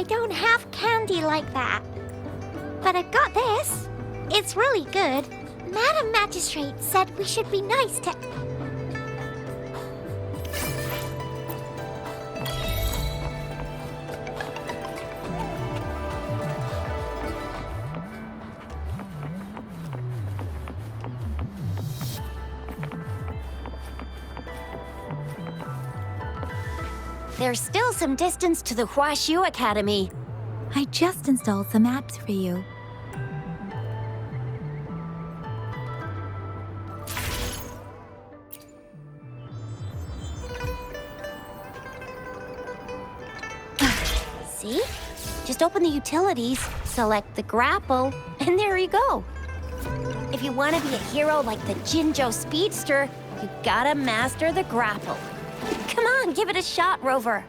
I don't have candy like that. But I've got this. It's really good. Madam Magistrate said we should be nice to... There's still some distance to the Huashu Academy. I just installed some apps for you. See? Just open the utilities, select the grapple, and there you go. If you want to be a hero like the Jinjo Speedster, you gotta master the grapple. Come on, give it a shot, Rover.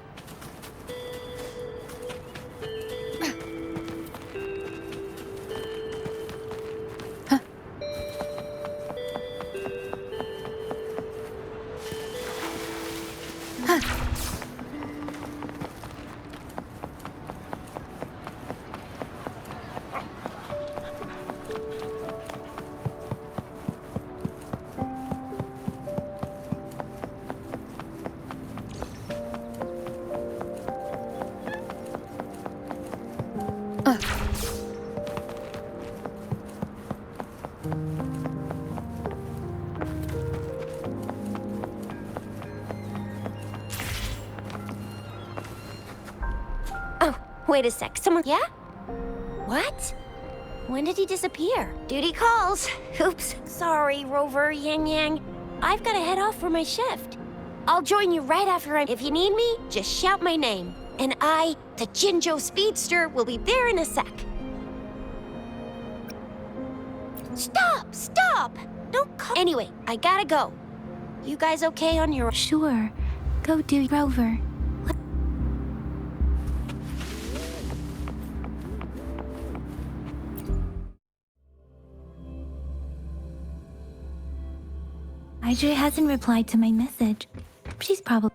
Oh, wait a sec. Someone... Yeah? What? When did he disappear? Duty calls. Oops. Sorry, Rover, Yang Yang. I've got to head off for my shift. I'll join you right after If you need me, just shout my name. And I, the Jinjo Speedster, will be there in a sec. Stop! Stop! Don't call... Anyway, I gotta go. You guys okay on your... Sure. Go do Rover. Audrey hasn't replied to my message. She's probably...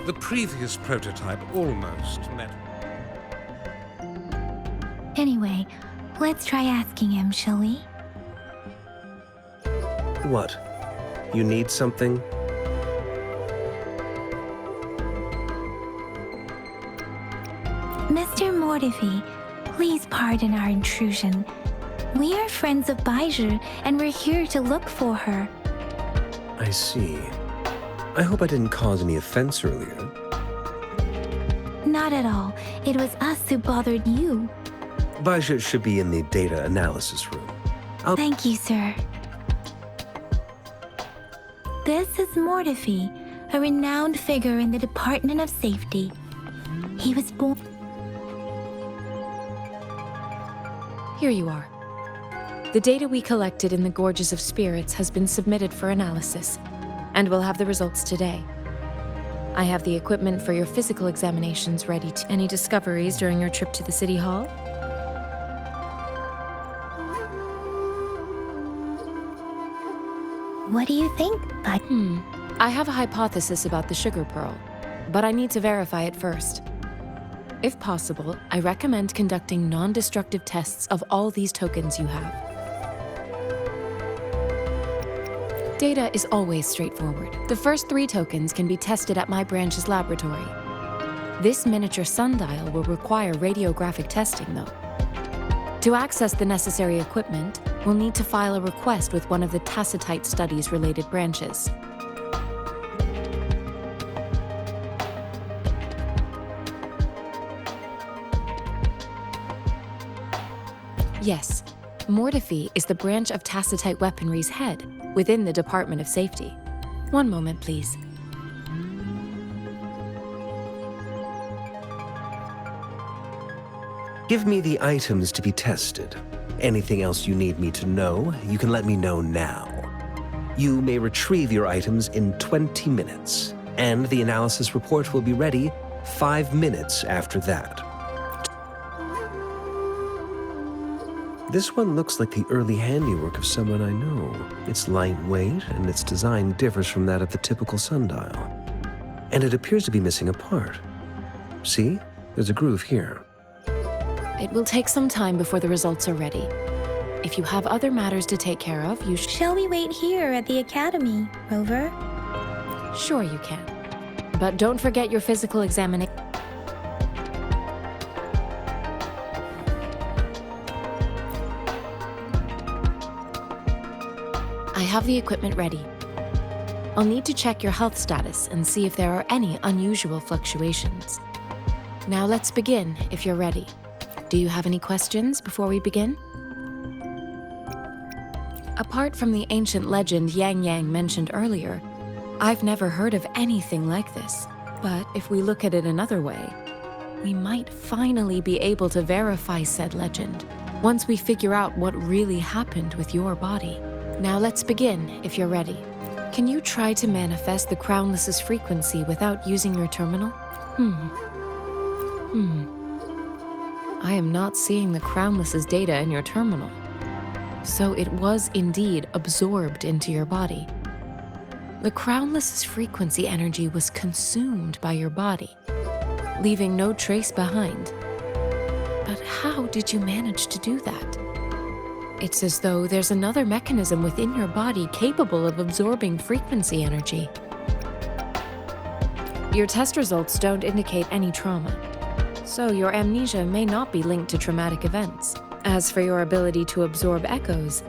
The previous prototype almost met. Anyway, let's try asking him, shall we? What? You need something? Mr. Mortifi, please pardon our intrusion. We are friends of Baizhi, and we're here to look for her. I see. I hope I didn't cause any offense earlier. Not at all. It was us who bothered you. Baizhi should be in the data analysis room. Thank you, sir. This is Mortifi, a renowned figure in the Department of Safety. He was born... Here you are. The data we collected in the Gorges of Spirits has been submitted for analysis, and we'll have the results today. I have the equipment for your physical examinations ready to... Any discoveries during your trip to the City Hall? What do you think? I have a hypothesis about the sugar pearl. but I need to verify it first. If possible, I recommend conducting non-destructive tests of all these tokens you have. Data is always straightforward. The first 3 tokens can be tested at my branch's laboratory. This miniature sundial will require radiographic testing, though. To access the necessary equipment, we'll need to file a request with one of the Tacitite Studies-related branches. Yes, Mortefi is the branch of Tacitite Weaponry's head within the Department of Safety. One moment, please. Give me the items to be tested. Anything else you need me to know, you can let me know now. You may retrieve your items in 20 minutes, and the analysis report will be ready 5 minutes after that. This one looks like the early handiwork of someone I know. It's lightweight, and its design differs from that of the typical sundial. And it appears to be missing a part. See? There's a groove here. It will take some time before the results are ready. If you have other matters to take care of, you Shall we wait here at the academy, Rover? Sure you can. But don't forget your physical examination. I have the equipment ready. I'll need to check your health status and see if there are any unusual fluctuations. Now let's begin, if you're ready. Do you have any questions before we begin? Apart from the ancient legend Yang Yang mentioned earlier, I've never heard of anything like this. But if we look at it another way, we might finally be able to verify said legend once we figure out what really happened with your body. Now let's begin, if you're ready. Can you try to manifest the Crownless's frequency without using your terminal? I am not seeing the Crownless's data in your terminal. So it was indeed absorbed into your body. The Crownless's frequency energy was consumed by your body, leaving no trace behind. But how did you manage to do that? It's as though there's another mechanism within your body capable of absorbing frequency energy. Your test results don't indicate any trauma, so your amnesia may not be linked to traumatic events. As for your ability to absorb echoes,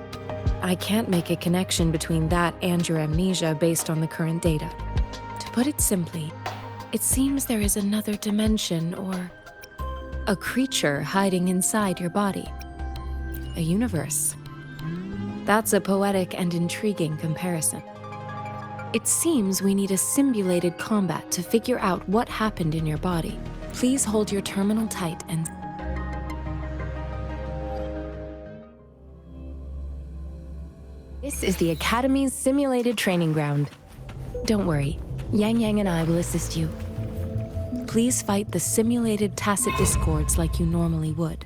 I can't make a connection between that and your amnesia based on the current data. To put it simply, it seems there is another dimension or a creature hiding inside your body. A universe. That's a poetic and intriguing comparison. It seems we need a simulated combat to figure out what happened in your body. Please hold your terminal tight and... This is the Academy's simulated training ground. Don't worry, Yang Yang and I will assist you. Please fight the simulated tacit discords like you normally would.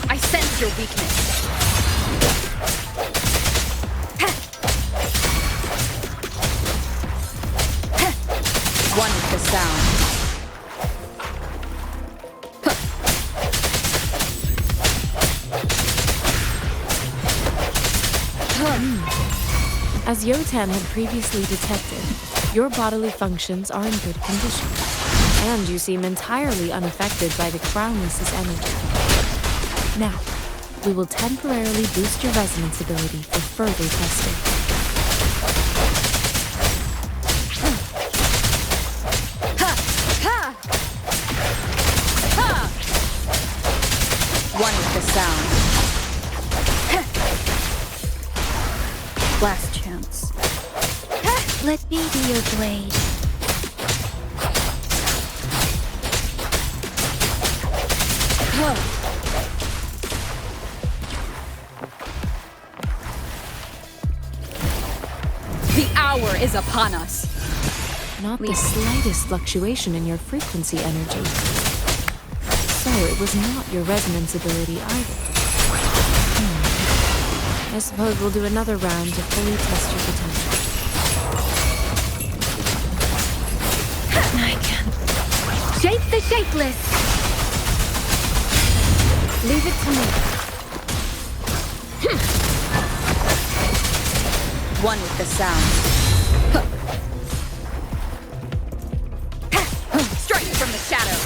I sense your weakness. One with the sound. As Yotan had previously detected, your bodily functions are in good condition, and you seem entirely unaffected by the Crownless's energy. Now, we will temporarily boost your resonance ability for further testing. One with the sound. Last chance. Let me be your blade. The hour is upon us. Not the slightest fluctuation in your frequency energy. So it was not your resonance ability either. suppose we'll do another round to fully test your potential. I can shape the shapeless. Leave it to me. One with the sound. Strike from the shadows.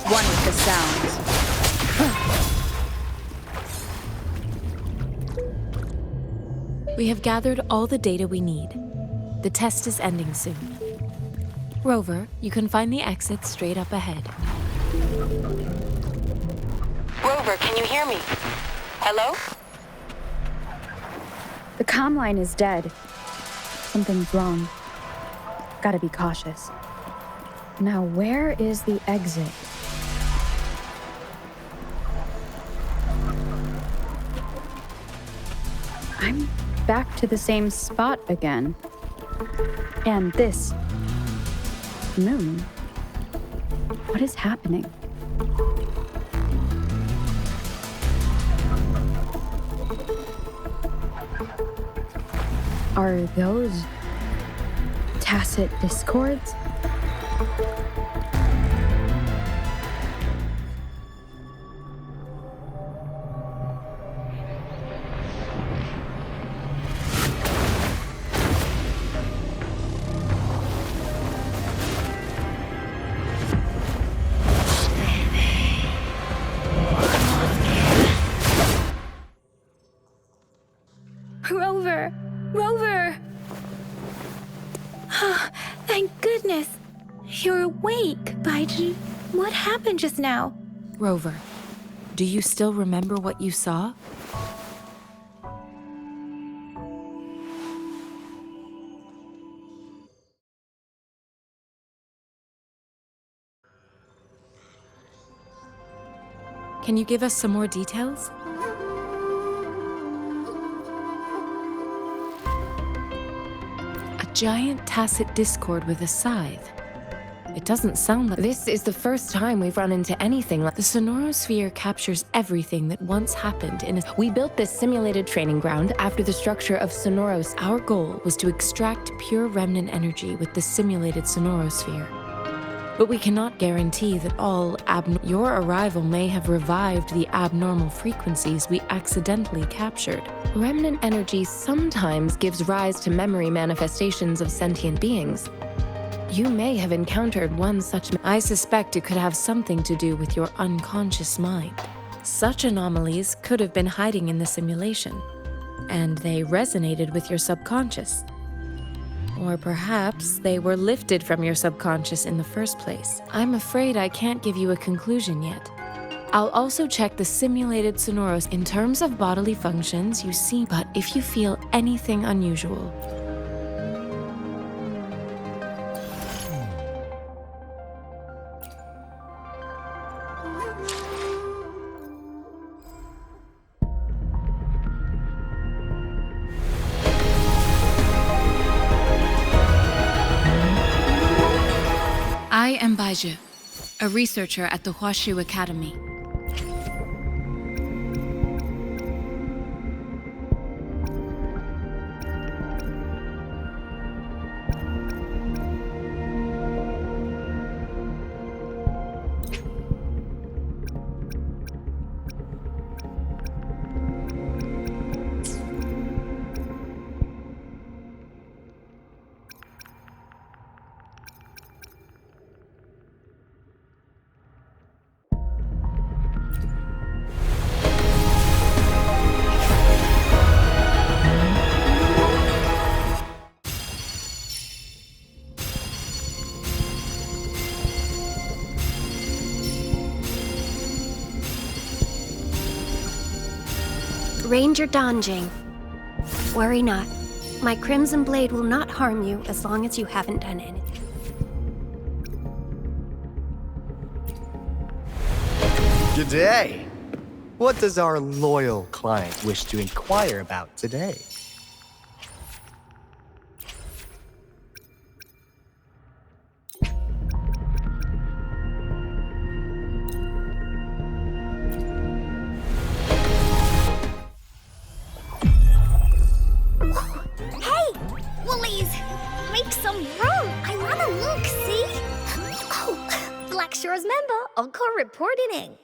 One with the sound. We have gathered all the data we need. The test is ending soon. Rover, you can find the exit straight up ahead. Rover, can you hear me? Hello? The comm line is dead. Something's wrong. Gotta be cautious. Now, where is the exit? I'm back to the same spot again. And this moon. What is happening? Are those tacit discords? Rover! Rover! Thank goodness. You're awake, Baiji. What happened just now? Rover, do you still remember what you saw? Can you give us some more details? A giant tacit discord with a scythe. It doesn't sound like— This is the first time we've run into anything like— The Sonorosphere captures everything that once happened in a— We built this simulated training ground after the structure of Sonoros. Our goal was to extract pure remnant energy with the simulated Sonorosphere. But we cannot guarantee that all Your arrival may have revived the abnormal frequencies we accidentally captured. Remnant energy sometimes gives rise to memory manifestations of sentient beings. You may have encountered one such— I suspect it could have something to do with your unconscious mind. Such anomalies could have been hiding in the simulation, and they resonated with your subconscious. Or perhaps they were lifted from your subconscious in the first place. I'm afraid I can't give you a conclusion yet. I'll also check the simulated Sonoros. In terms of bodily functions, you see, but if you feel anything unusual, I am Baiju, a researcher at the Huashu Academy. Ranger Donjing. Worry not. My Crimson Blade will not harm you as long as you haven't done anything. G'day! What does our loyal client wish to inquire about today? sure as member, I'll call reporting in.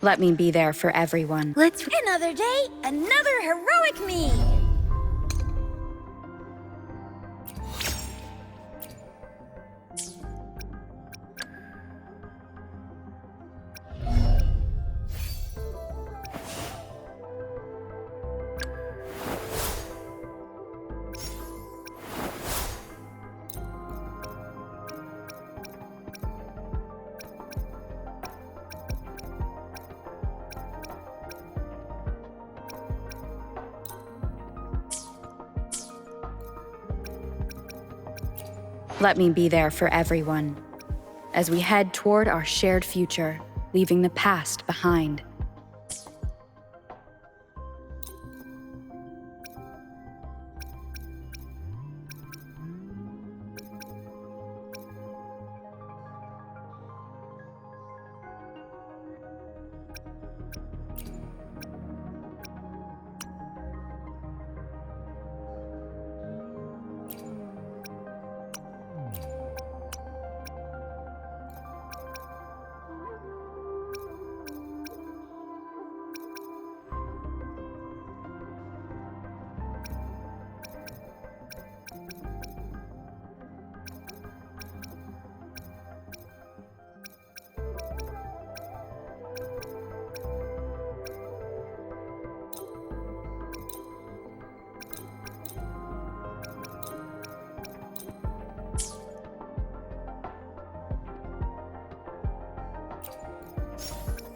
Let me be there for everyone. Another day, another heroic me! Let me be there for everyone as we head toward our shared future, leaving the past behind.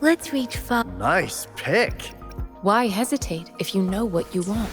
Let's reach far. Nice pick. Why hesitate if you know what you want?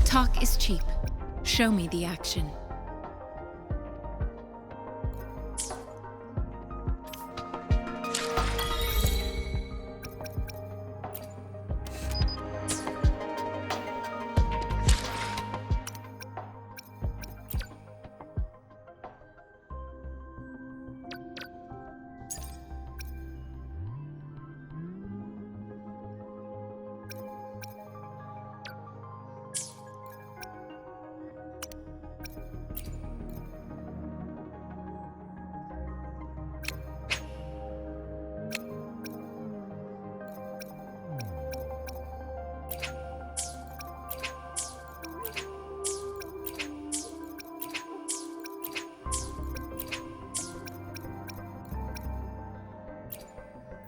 Talk is cheap. Show me the action.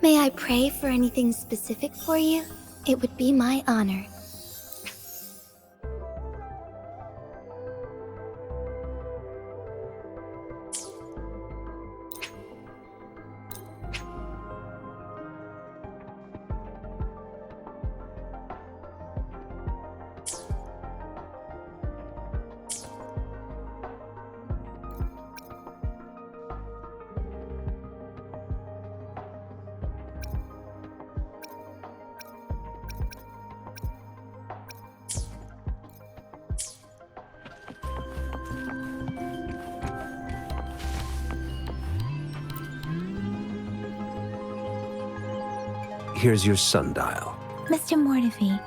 May I pray for anything specific for you? It would be my honor. Here's your sundial. Mr. Mortefi,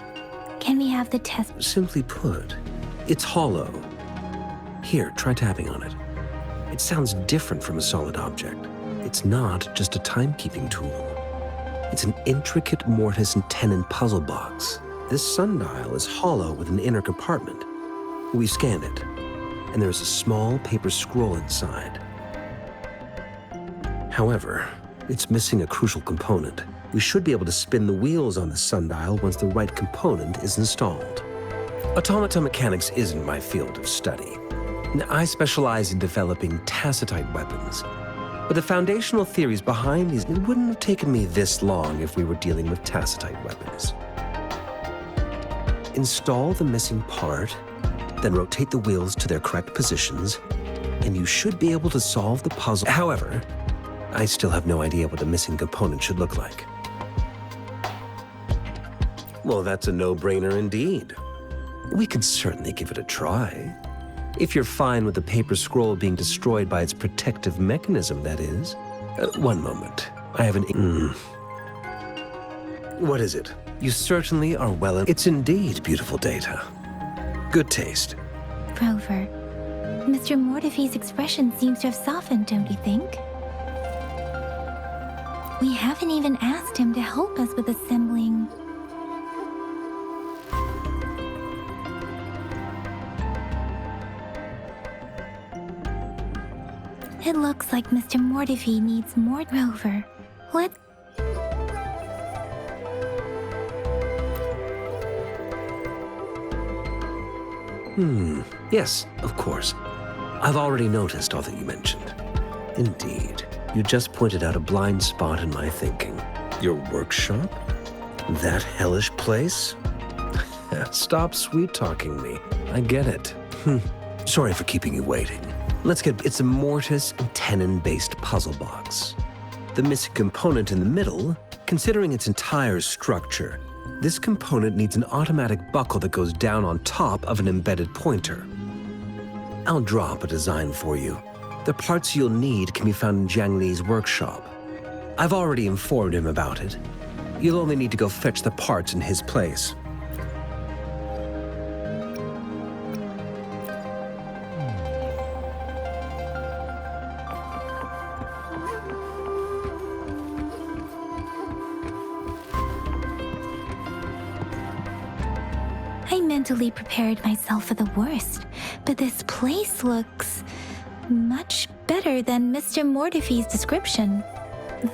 can we have the test? Simply put, it's hollow. Here, try tapping on it. It sounds different from a solid object. It's not just a timekeeping tool. It's an intricate mortise and tenon puzzle box. This sundial is hollow with an inner compartment. We scanned it, and there's a small paper scroll inside. However, it's missing a crucial component. We should be able to spin the wheels on the sundial once the right component is installed. Automata mechanics isn't my field of study. I specialize in developing tacitite weapons. But the foundational theories behind these, it wouldn't have taken me this long if we were dealing with tacitite weapons. Install the missing part, then rotate the wheels to their correct positions, and you should be able to solve the puzzle. However, I still have no idea what the missing component should look like. Well, that's a no-brainer indeed. We can certainly give it a try. If you're fine with the paper scroll being destroyed by its protective mechanism, that is. One moment. I have an... What is it? You certainly are well... It's indeed beautiful data. Good taste. Rover, Mr. Mortefi's expression seems to have softened, don't you think? We haven't even asked him to help us with assembling. It looks like Mr. Mortefi needs more. Rover, what? Yes, of course. I've already noticed all that you mentioned. Indeed, you just pointed out a blind spot in my thinking. Your workshop? That hellish place? Stop sweet-talking me. I get it. Sorry for keeping you waiting. It's a mortise and tenon-based puzzle box. The missing component in the middle, considering its entire structure, this component needs an automatic buckle that goes down on top of an embedded pointer. I'll draw up a design for you. The parts you'll need can be found in Jiang Li's workshop. I've already informed him about it. You'll only need to go fetch the parts in his place. I mentally prepared myself for the worst, but this place looks much better than Mr. Mortefi's description.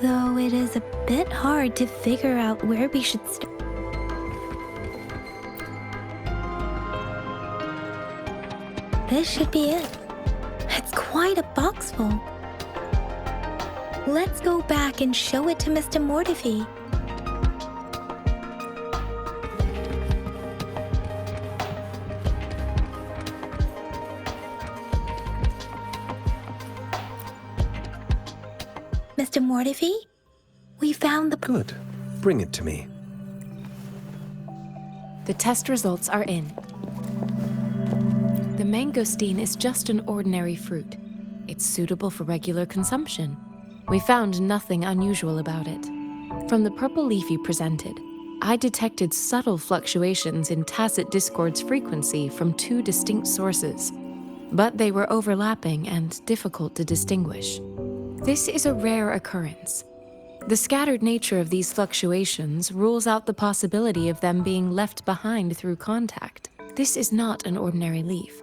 Though it is a bit hard to figure out where we should start. This should be it. It's quite a box full. Let's go back and show it to Mr. Mortefi. Mr. Mortefi, we found the... Good. Bring it to me. The test results are in. The mangosteen is just an ordinary fruit. It's suitable for regular consumption. We found nothing unusual about it. From the purple leaf you presented, I detected subtle fluctuations in tacit discord's frequency from two distinct sources, but they were overlapping and difficult to distinguish. This is a rare occurrence. The scattered nature of these fluctuations rules out the possibility of them being left behind through contact. This is not an ordinary leaf,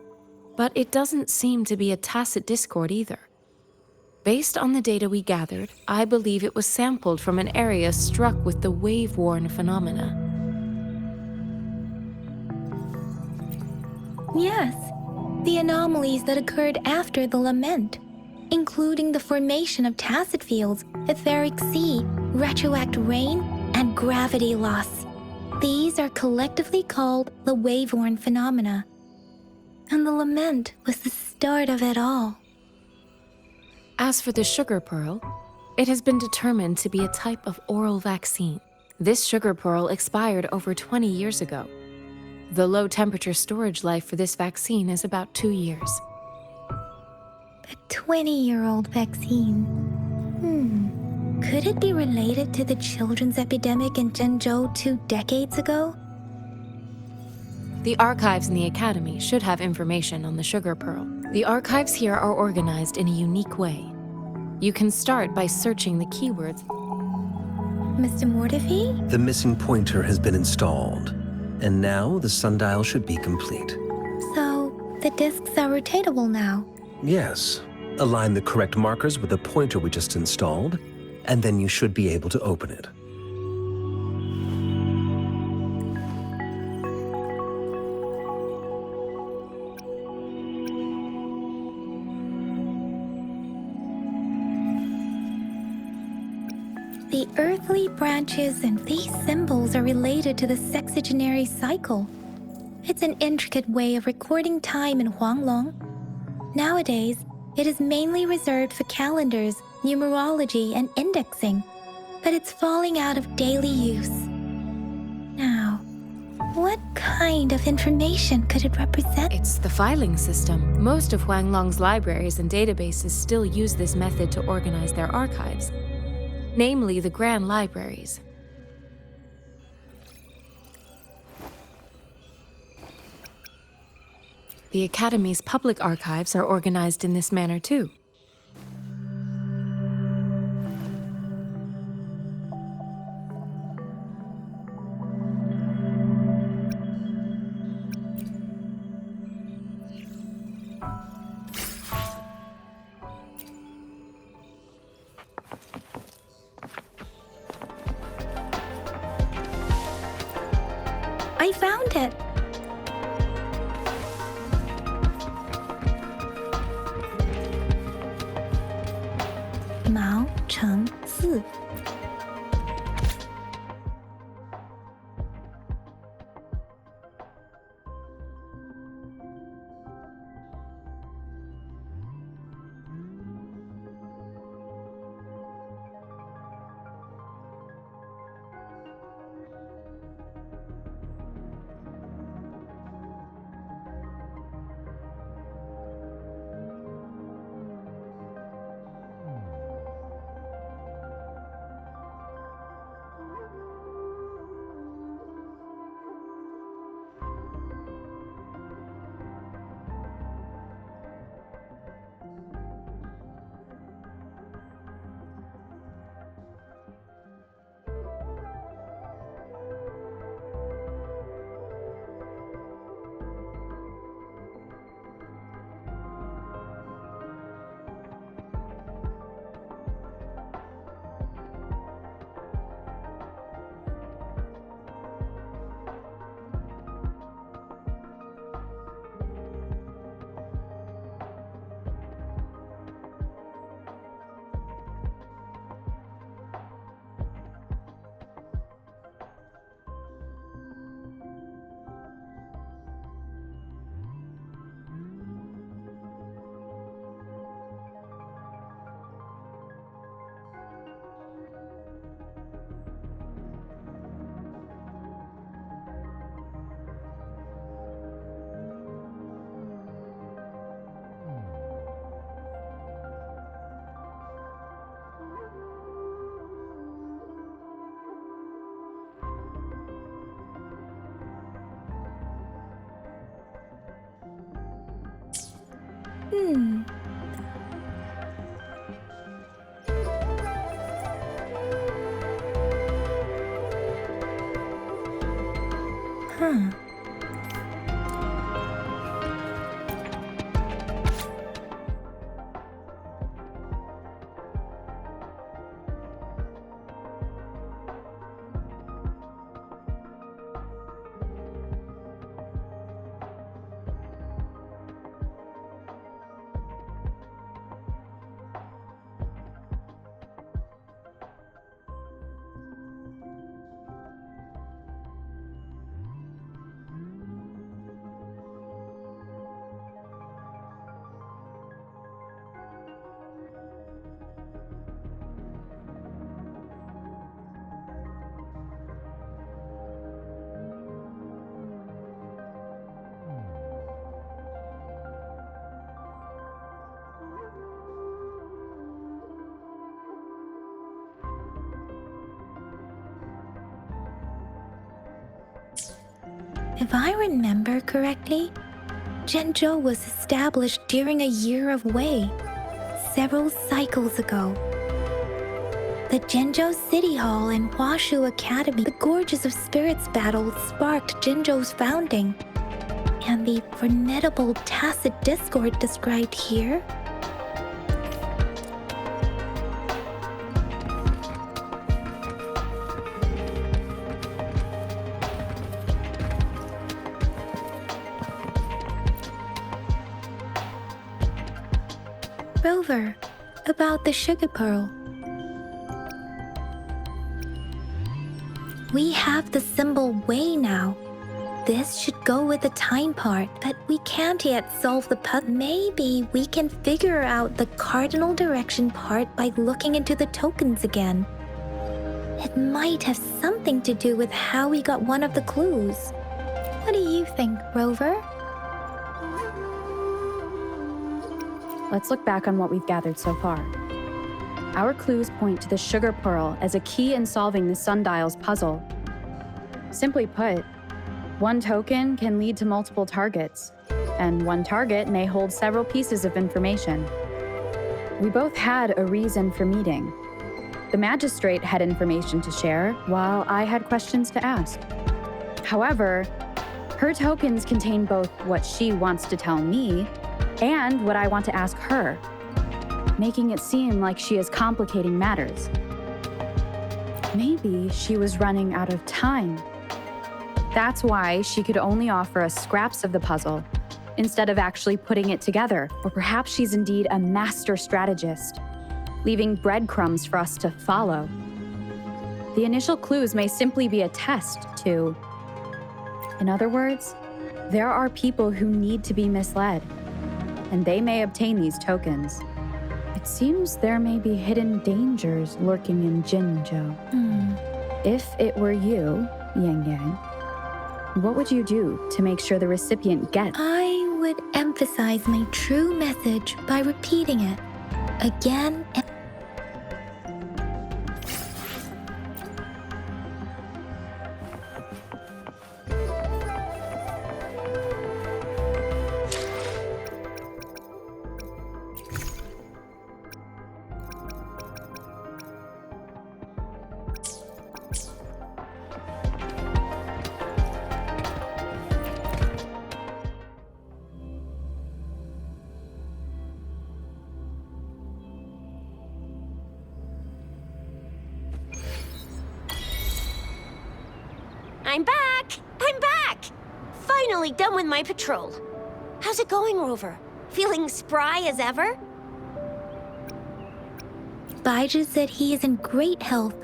but it doesn't seem to be a tacit discord either. Based on the data we gathered, I believe it was sampled from an area struck with the wave-worn phenomena. Yes, the anomalies that occurred after the lament, including the formation of tacit fields, etheric sea, retroact rain, and gravity loss. These are collectively called the wave-worn phenomena. And the lament was the start of it all. As for the sugar pearl, it has been determined to be a type of oral vaccine. This sugar pearl expired over 20 years ago. The low-temperature storage life for this vaccine is about 2 years. A 20-year-old vaccine. Could it be related to the children's epidemic in Zhengzhou 2 decades ago? The archives in the Academy should have information on the sugar pearl. The archives here are organized in a unique way. You can start by searching the keywords. Mr. Mortefi? The missing pointer has been installed, and now the sundial should be complete. So, the discs are rotatable now. Yes. Align the correct markers with the pointer we just installed, and then you should be able to open it. The earthly branches and these symbols are related to the sexagenary cycle. It's an intricate way of recording time in Huanglong. Nowadays, it is mainly reserved for calendars, numerology, and indexing, but it's falling out of daily use. Now, what kind of information could it represent? It's the filing system. Most of Huanglong's libraries and databases still use this method to organize their archives, namely the Grand Libraries. The Academy's public archives are organized in this manner too. I found it! Mao Cheng Si. Huh. If I remember correctly, Zhenzhou was established during a year of Wei, several cycles ago. The Zhenzhou City Hall and Huashu Academy, the Gorges of Spirits battle sparked Zhenzhou's founding, and the formidable tacit discord described here. Rover, about the sugar pearl. We have the symbol Wei now. This should go with the time part, but we can't yet solve the puzzle. Maybe we can figure out the cardinal direction part by looking into the tokens again. It might have something to do with how we got one of the clues. What do you think, Rover? Let's look back on what we've gathered so far. Our clues point to the sugar pearl as a key in solving the sundial's puzzle. Simply put, one token can lead to multiple targets, and one target may hold several pieces of information. We both had a reason for meeting. The magistrate had information to share, while I had questions to ask. However, her tokens contain both what she wants to tell me and what I want to ask her, making it seem like she is complicating matters. Maybe she was running out of time. That's why she could only offer us scraps of the puzzle, instead of actually putting it together. Or perhaps she's indeed a master strategist, leaving breadcrumbs for us to follow. The initial clues may simply be a test to... In other words, there are people who need to be misled, and they may obtain these tokens. It seems there may be hidden dangers lurking in Zhenzhou. If it were you, Yang Yang, what would you do to make sure the recipient gets? I would emphasize my true message by repeating it again and I'm back! I'm back! Finally done with my patrol. How's it going, Rover? Feeling spry as ever? Baiju said he is in great health.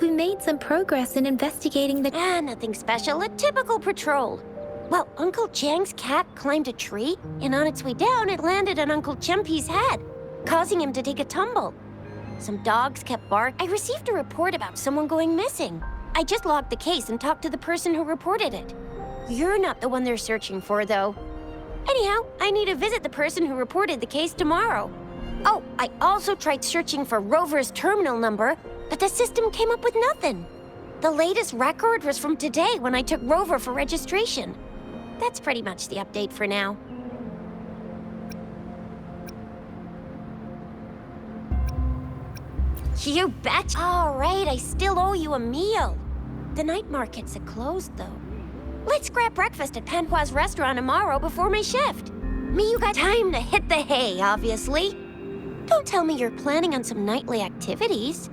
We made some progress in investigating the... Nothing special. A typical patrol. Well, Uncle Chang's cat climbed a tree, and on its way down, it landed on Uncle Chumpi's head, causing him to take a tumble. Some dogs kept barking. I received a report about someone going missing. I just logged the case and talked to the person who reported it. You're not the one they're searching for, though. Anyhow, I need to visit the person who reported the case tomorrow. Oh, I also tried searching for Rover's terminal number, but the system came up with nothing. The latest record was from today when I took Rover for registration. That's pretty much the update for now. You betcha. All right, I still owe you a meal. The night markets are closed, though. Let's grab breakfast at Panhua's restaurant tomorrow before my shift. Me, you got time to hit the hay, obviously. Don't tell me you're planning on some nightly activities.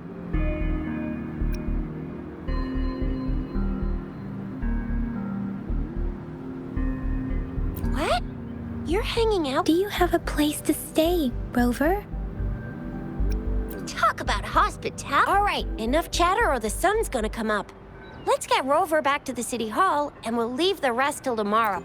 What? You're hanging out? Do you have a place to stay, Rover? Talk about hospitality. All right, enough chatter or the sun's gonna come up. Let's get Rover back to the city hall, and we'll leave the rest till tomorrow.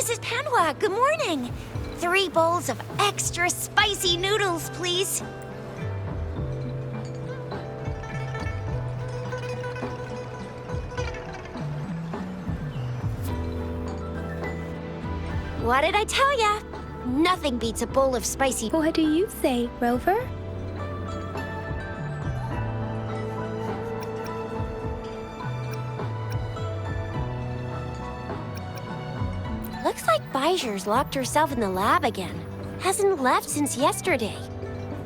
Mrs. Panwa, good morning. 3 bowls of extra spicy noodles, please. What did I tell ya? Nothing beats a bowl of spicy. What do you say, Rover? Looks like Bijou's locked herself in the lab again. Hasn't left since yesterday.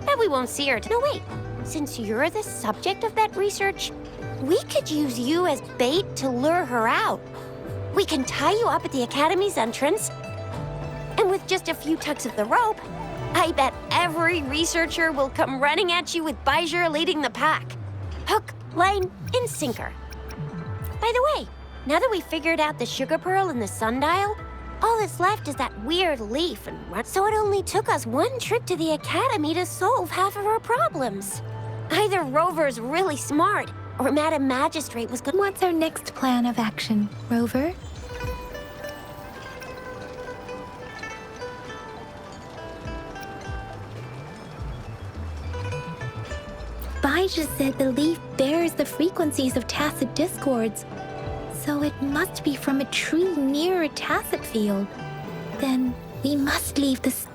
Bet we won't see her. No, wait. Since you're the subject of that research, we could use you as bait to lure her out. We can tie you up at the Academy's entrance, and with just a few tugs of the rope, I bet every researcher will come running at you with Bijou leading the pack. Hook, line, and sinker. By the way, now that we figured out the sugar pearl and the sundial, all that's left is that weird leaf and run. So it only took us 1 trip to the Academy to solve half of our problems. Either Rover's really smart, or Madam Magistrate was good. What's our next plan of action, Rover? Bijou said the leaf bears the frequencies of tacit discords, so it must be from a tree near a tacit field. Then we must leave this.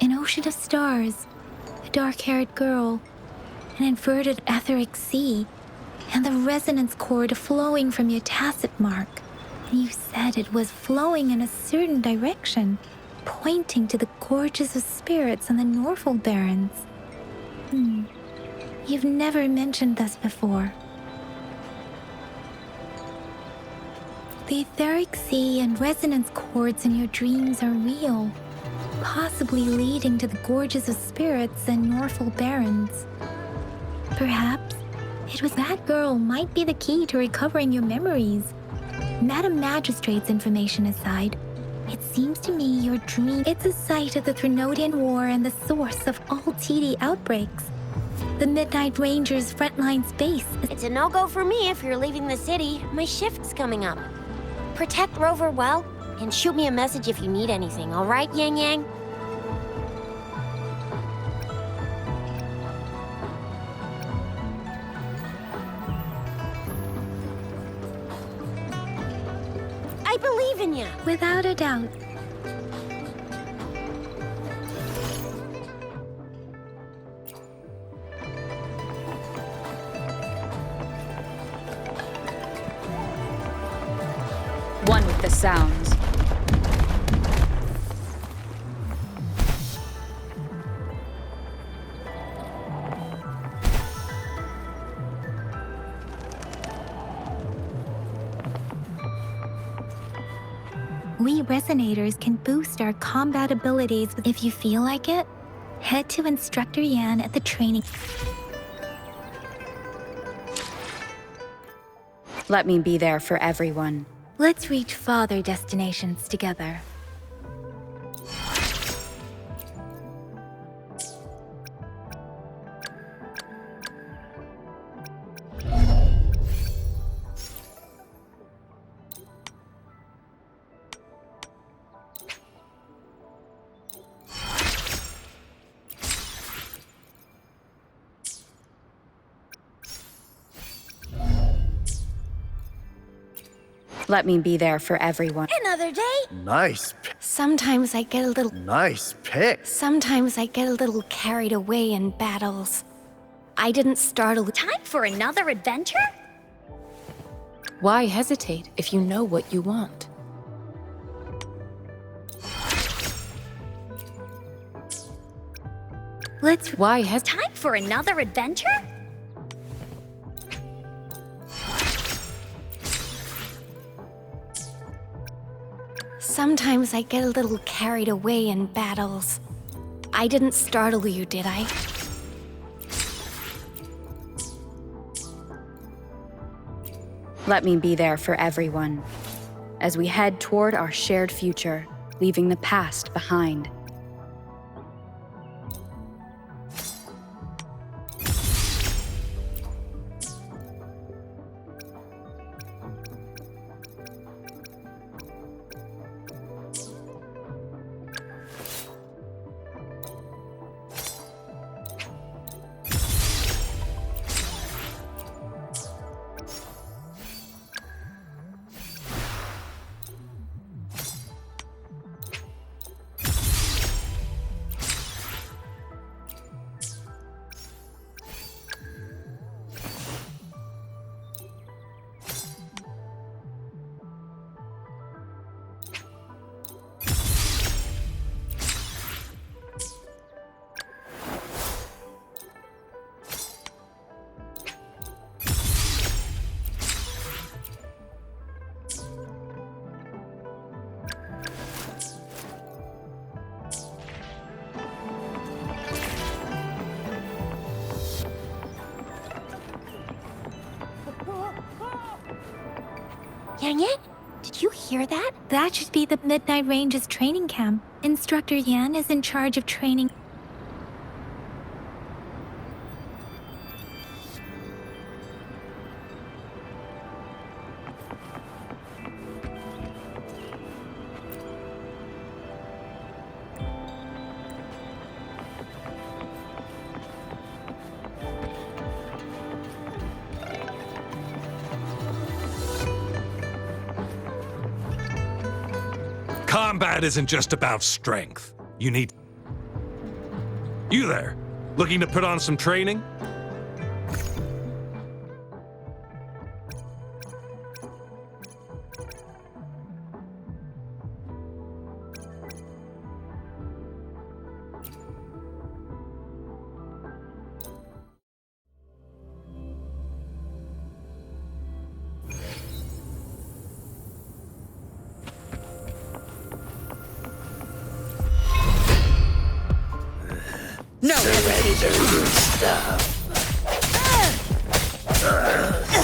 An ocean of stars, a dark-haired girl, an inverted etheric sea, and the resonance cord flowing from your tacit mark. And you said it was flowing in a certain direction, pointing to the gorges of spirits on the Norfolk Barrens. You've never mentioned this before. The etheric sea and resonance cords in your dreams are real, possibly leading to the gorges of spirits and Norfolk Barrens. Perhaps it was that girl might be the key to recovering your memories. Madam Magistrate's information aside, it seems to me your dream. It's a site of the Threnodian War and the source of all TD outbreaks. The Midnight Rangers' frontline base. It's a no-go for me if you're leaving the city. My shift's coming up. Protect Rover well, and shoot me a message if you need anything, all right, Yang Yang? I believe in you. Without a doubt. One with the sounds. We Resonators can boost our combat abilities if you feel like it. Head to Instructor Yan at the training. Let me be there for everyone. Let's reach farther destinations together. Let me be there for everyone. Another day? Nice, Sometimes I get a little... nice pick. Sometimes I get a little carried away in battles. I didn't startle... Time for another adventure? Why hesitate if you know what you want? Why hesitate? Time for another adventure? Sometimes I get a little carried away in battles. I didn't startle you, did I? Let me be there for everyone as we head toward our shared future, leaving the past behind. Yang Yang, did you hear that? That should be the Midnight Range's training camp. Instructor Yan is in charge of training. Combat isn't just about strength. You need... You there, looking to put on some training? No hesitation.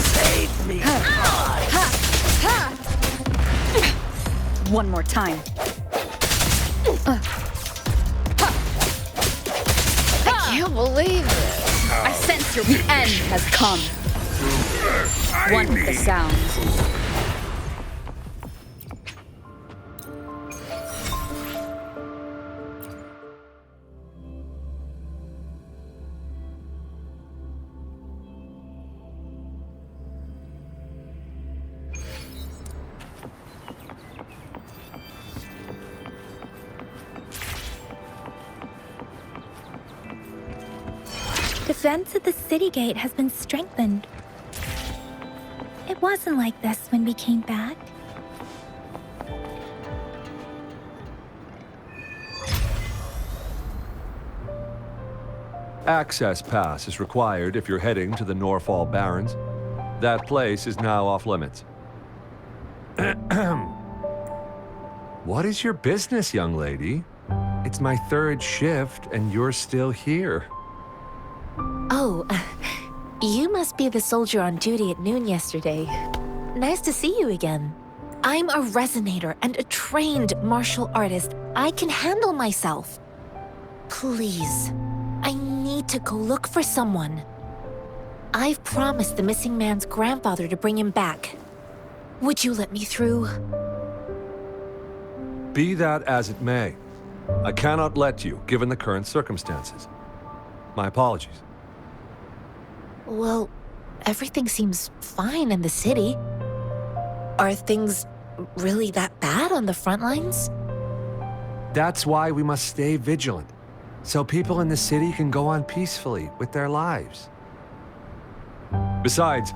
Save me. One more time. I can't believe it. I sense your end has come. One with the sounds. Defense at the city gate has been strengthened. It wasn't like this when we came back. Access pass is required if you're heading to the Norfall Barrens. That place is now off limits. What is your business, young lady? It's my third shift and you're still here. Oh, you must be the soldier on duty at noon yesterday. Nice to see you again. I'm a resonator and a trained martial artist. I can handle myself. Please, I need to go look for someone. I've promised the missing man's grandfather to bring him back. Would you let me through? Be that as it may, I cannot let you, given the current circumstances. My apologies. Well, everything seems fine in the city. Are things really that bad on the front lines? That's why we must stay vigilant, so people in the city can go on peacefully with their lives. Besides,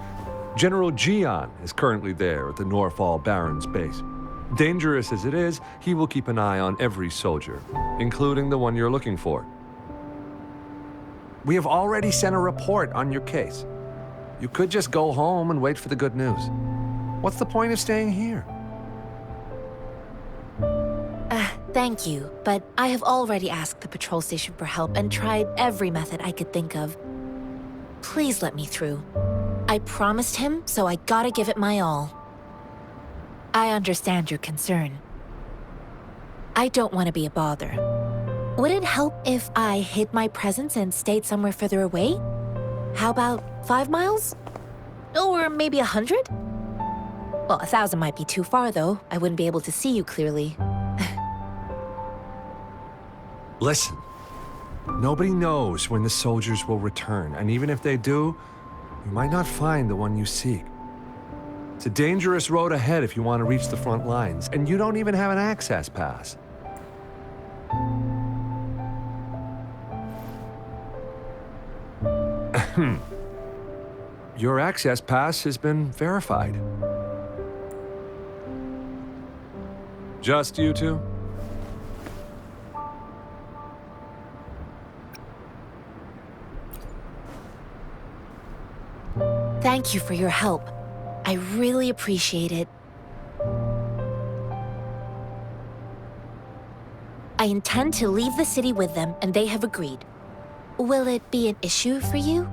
General Jian is currently there at the Norfall Barrens base. Dangerous as it is, he will keep an eye on every soldier, including the one you're looking for. We have already sent a report on your case. You could just go home and wait for the good news. What's the point of staying here? Thank you, but I have already asked the patrol station for help and tried every method I could think of. Please let me through. I promised him, so I gotta give it my all. I understand your concern. I don't want to be a bother. Would it help if I hid my presence and stayed somewhere further away? How about 5 miles? Or maybe 100? Well, 1,000 might be too far, though. I wouldn't be able to see you clearly. Listen, nobody knows when the soldiers will return, and even if they do, you might not find the one you seek. It's a dangerous road ahead if you want to reach the front lines, and you don't even have an access pass. Your access pass has been verified. Just you two? Thank you for your help. I really appreciate it. I intend to leave the city with them, and they have agreed. Will it be an issue for you?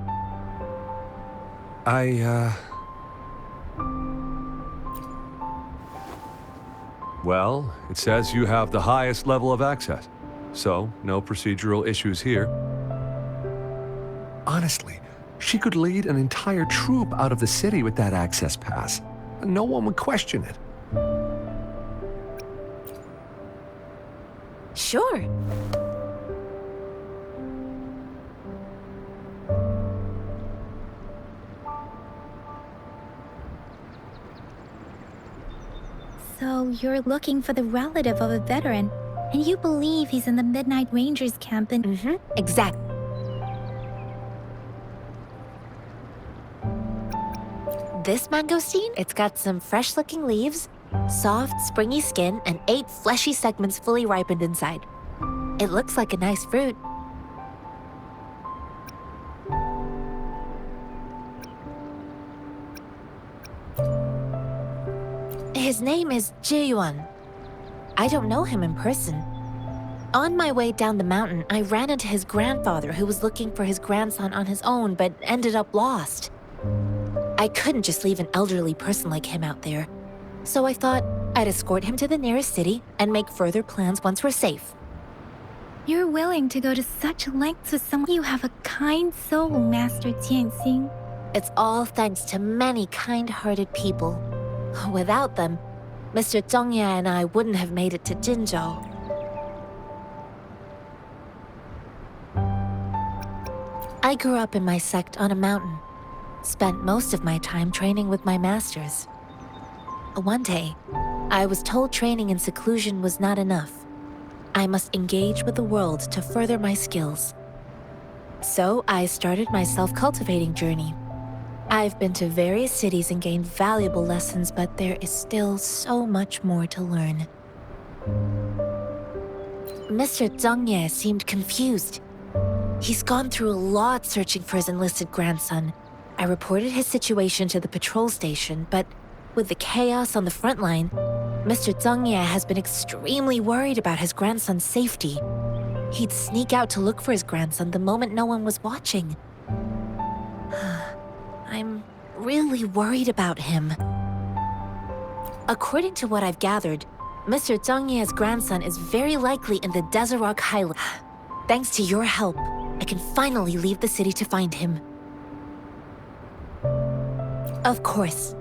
Well, it says you have the highest level of access, so no procedural issues here. Honestly, she could lead an entire troop out of the city with that access pass. No one would question it. Sure. So you're looking for the relative of a veteran, and you believe he's in the Midnight Rangers camp in... Mm-hmm. Exactly. This mangosteen, it's got some fresh-looking leaves, soft, springy skin, and 8 fleshy segments fully ripened inside. It looks like a nice fruit. His name is Ji-yuan. I don't know him in person. On my way down the mountain, I ran into his grandfather who was looking for his grandson on his own but ended up lost. I couldn't just leave an elderly person like him out there, so I thought I'd escort him to the nearest city and make further plans once we're safe. You're willing to go to such lengths with someone. You have a kind soul, Master Tianxing. It's all thanks to many kind-hearted people. Without them, Mr. Zhongye and I wouldn't have made it to Jinzhou. I grew up in my sect on a mountain. Spent most of my time training with my masters. One day, I was told training in seclusion was not enough. I must engage with the world to further my skills. So I started my self-cultivating journey. I've been to various cities and gained valuable lessons, but there is still so much more to learn. Mr. Zhongye seemed confused. He's gone through a lot searching for his enlisted grandson. I reported his situation to the patrol station, but with the chaos on the front line, Mr. Zhongye has been extremely worried about his grandson's safety. He'd sneak out to look for his grandson the moment no one was watching. I'm really worried about him. According to what I've gathered, Mr. Zhongye's grandson is very likely in the Desert Highlands. Thanks to your help, I can finally leave the city to find him. Of course.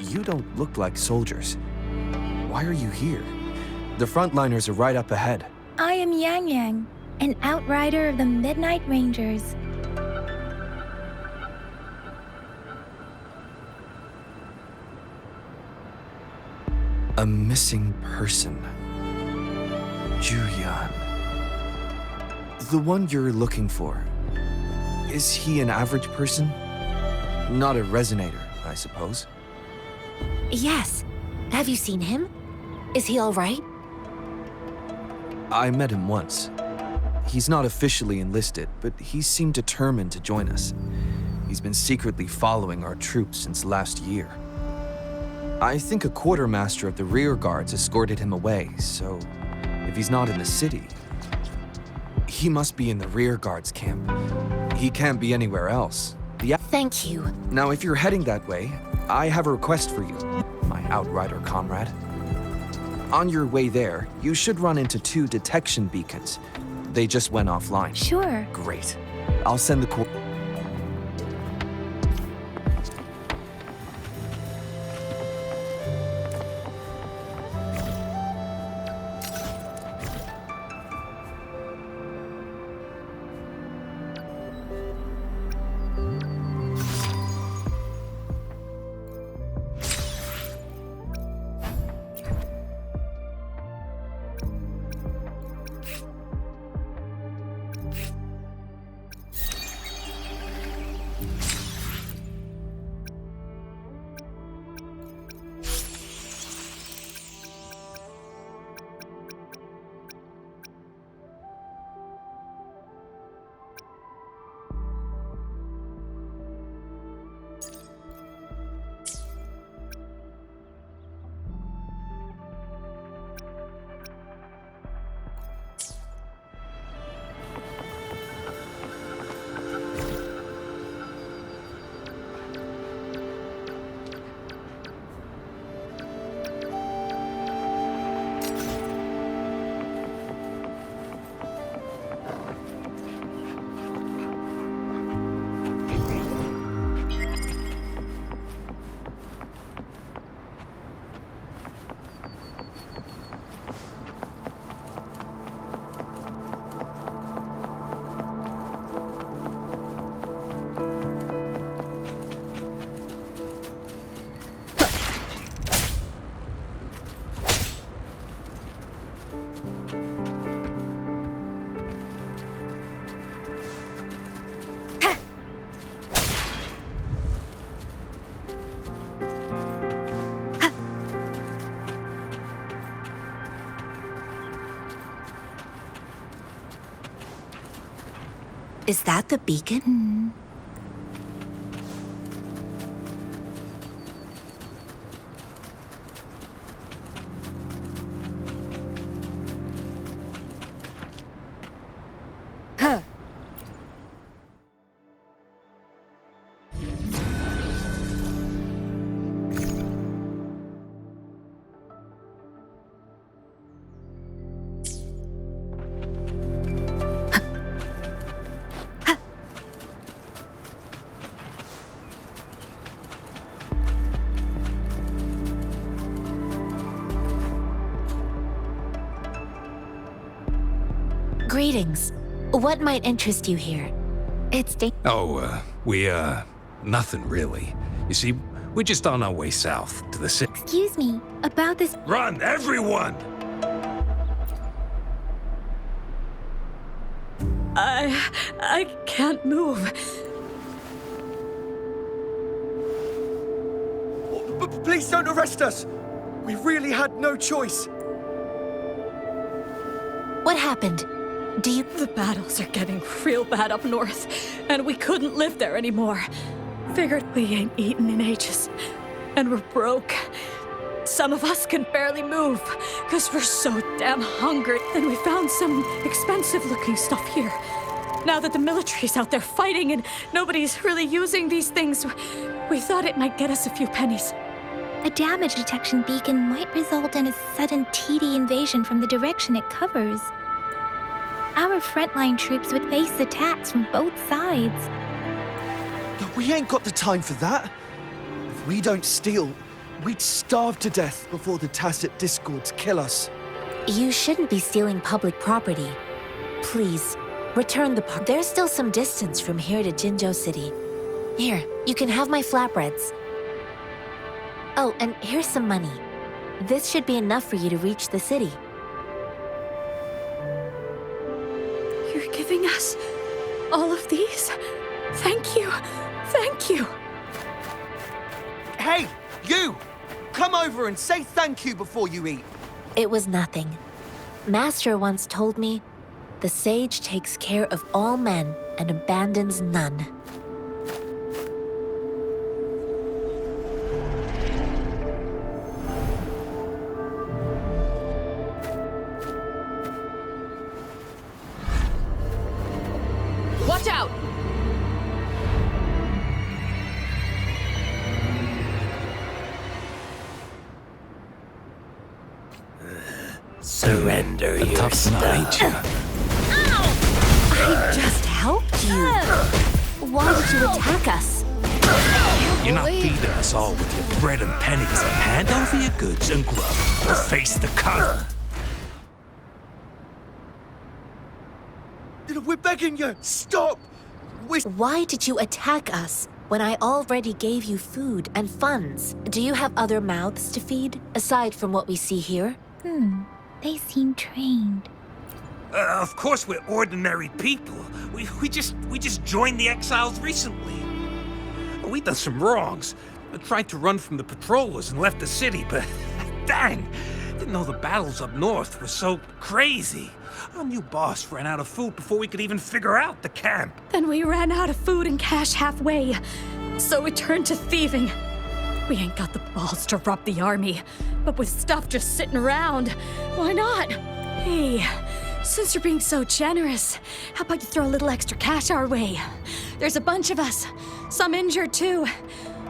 You don't look like soldiers. Why are you here? The frontliners are right up ahead. I am Yang Yang, an outrider of the Midnight Rangers. A missing person. Juyan. The one you're looking for. Is he an average person? Not a resonator, I suppose. Yes. Have you seen him? Is he all right? I met him once. He's not officially enlisted, but he seemed determined to join us. He's been secretly following our troops since last year. I think a quartermaster of the rear guards escorted him away, so if he's not in the city, he must be in the rear guards camp. He can't be anywhere else. Thank you. Now, if you're heading that way, I have a request for you, my outrider comrade. On your way there, you should run into 2 detection beacons. They just went offline. Sure. Great. I'll send the Is that the beacon? Huh. Greetings. What might interest you here? It's Nothing really. You see, we're just on our way south to the city. Excuse me, about this. Run, everyone! I can't move. Please don't arrest us! We really had no choice. What happened? The battles are getting real bad up north, and we couldn't live there anymore. Figured we ain't eaten in ages, and we're broke. Some of us can barely move, because we're so damn hungry. Then we found some expensive-looking stuff here. Now that the military's out there fighting and nobody's really using these things, we thought it might get us a few pennies. A damage detection beacon might result in a sudden TD invasion from the direction it covers. Our frontline troops would face attacks from both sides. We ain't got the time for that. If we don't steal, we'd starve to death before the Tacit Discords kill us. You shouldn't be stealing public property. Please, return the park. There's still some distance from here to Jinzhou City. Here, you can have my flatbreads. Oh, and here's some money. This should be enough for you to reach the city. You're giving us all of these? Thank you. Thank you. Hey, you! Come over and say thank you before you eat. It was nothing. Master once told me, the sage takes care of all men and abandons none. Watch out! Surrender your stuff. I just helped you. Why did you attack us? You're not feeding us all with your bread and pennies. Hand over your goods and grub, or face the cut. We're begging you, stop! Why did you attack us when I already gave you food and funds? Do you have other mouths to feed, aside from what we see here? They seem trained. Of course we're ordinary people. We just joined the exiles recently. We done some wrongs. I tried to run from the patrollers and left the city, but dang, didn't know the battles up north were so crazy. Our new boss ran out of food before we could even figure out the camp. Then we ran out of food and cash halfway, so we turned to thieving. We ain't got the balls to rob the army, but with stuff just sitting around, why not? Hey, since you're being so generous, how about you throw a little extra cash our way? There's a bunch of us, some injured too.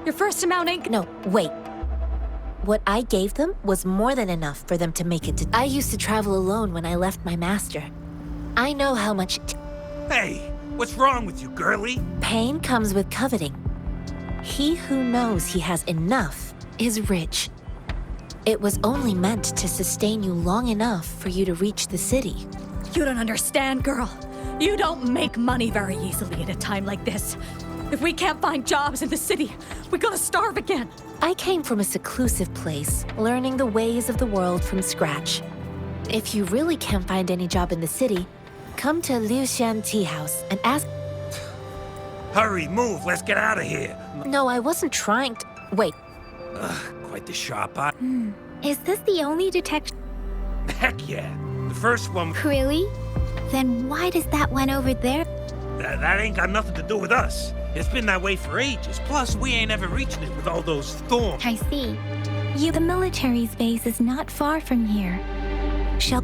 Your first amount ain't— No, wait. What I gave them was more than enough for them to make it to— I used to travel alone when I left my master. I know how much— Hey, what's wrong with you, girlie? Pain comes with coveting. He who knows he has enough is rich. It was only meant to sustain you long enough for you to reach the city. You don't understand, girl. You don't make money very easily at a time like this. If we can't find jobs in the city, we're gonna starve again. I came from a seclusive place, learning the ways of the world from scratch. If you really can't find any job in the city, come to Liu Xian Tea House and ask— Hurry, move, let's get out of here. No, I wasn't trying to— Wait. Quite the sharp eye. Is this the only detection? Heck yeah. The first one— Really? Then why does that one over there— That ain't got nothing to do with us. It's been that way for ages. Plus, we ain't ever reaching it with all those storms. I see. The military's base is not far from here. Shall